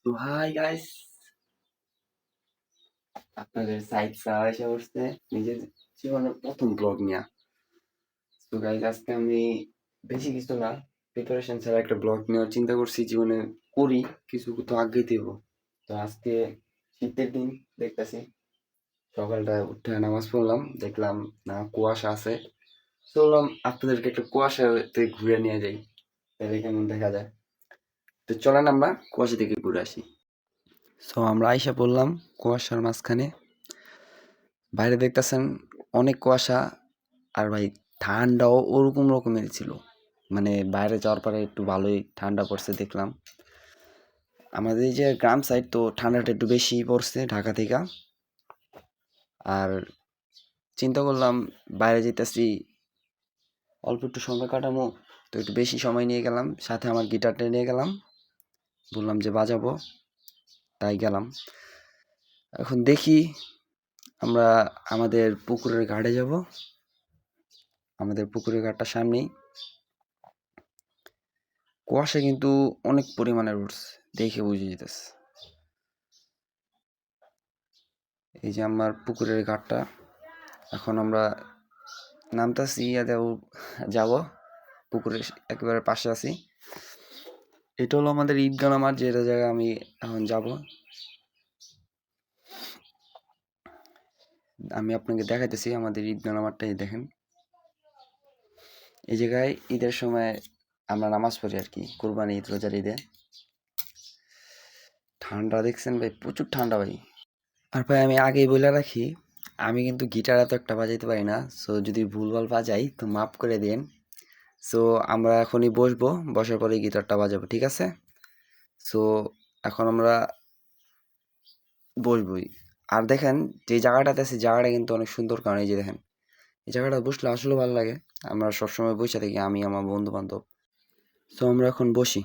তো hi guys, আপনাদের side এসে বসছে নিজের জীবনের প্রথম ব্লগ নিয়ে। তো গাইস, আজকে আমি বেশি কিছু না, প্রিপারেশন ছাড়া একটা ব্লগ নেওয়ার চিন্তা করছি। জীবনে করি কিছু তো আগে দেব। তো আজকে শীতের দিন দেখতেছি, সকালটা উঠে নামাজ পড়লাম, দেখলাম না কুয়াশা আছে। চললাম আপনাদেরকে একটা কুয়াশাতে ঘুরে নিয়ে যাই, তাহলে কেমন দেখা যায়। তো চলেন আমরা কুয়াশা থেকে ঘুরে আসি। সো আমরা আইসা পড়লাম কুয়াশার মাঝখানে। বাইরে দেখতেছেন অনেক কুয়াশা, আর ভাই ঠান্ডাও ওরকম রকমের ছিল। মানে বাইরে যাওয়ার পরে একটু ভালোই ঠান্ডা পড়ছে দেখলাম। আমাদের এই যে গ্রাম সাইড, তো ঠান্ডাটা একটু বেশি পড়ছে ঢাকা থেকে। আর চিন্তা করলাম বাইরে যেতেছি, অল্প একটু সময় কাটামো, তো একটু বেশি সময় নিয়ে গেলাম, সাথে আমার গিটারটা নিয়ে গেলাম, বললাম যে বাজাবো, তাই গেলাম। এখন দেখি আমরা আমাদের পুকুরের ঘাটে যাব। আমাদের পুকুরের ঘাটটার সামনেই কুয়াশা কিন্তু অনেক পরিমাণে উঠছে, দেখে বুঝে যেতেছে। এই যে আমার পুকুরের ঘাটটা, এখন আমরা নামতাছি, যাব পুকুরের একেবারে পাশে আছি। এটা হলো আমাদের ঈদগাহ মাঠ, যেটা জায়গায় আমি এখন যাব। আমি আপনাকে দেখাইতেছি আমাদের ঈদগাহ মাঠটা। এই দেখেন, এই জায়গায় ঈদের সময় আমরা নামাজ পড়ি আর কি, কোরবানি ঈদ, রোজার ঈদে। ঠান্ডা দেখছেন ভাই, প্রচুর ঠান্ডা ভাই। আর ভাই আমি আগেই বলে রাখি, আমি কিন্তু গিটার এত একটা বাজাইতে পারি না, সো যদি ভুলভাল বাজাই তো মাফ করে দিন। সো আমরা এখনই বসবো, বসার পরে গিটারটা বাজাবো, ঠিক আছে? সো এখন আমরা বসবই। আর দেখেন যে জায়গাটাতে আছি, জায়গাটা কিন্তু অনেক সুন্দর, কারণ এই যে দেখেন, এই জায়গাটা বসলে আসলে ভালো লাগে। আমরা সবসময় বসে থাকি, আমি আমার বন্ধু বান্ধব। সো আমরা এখন বসি।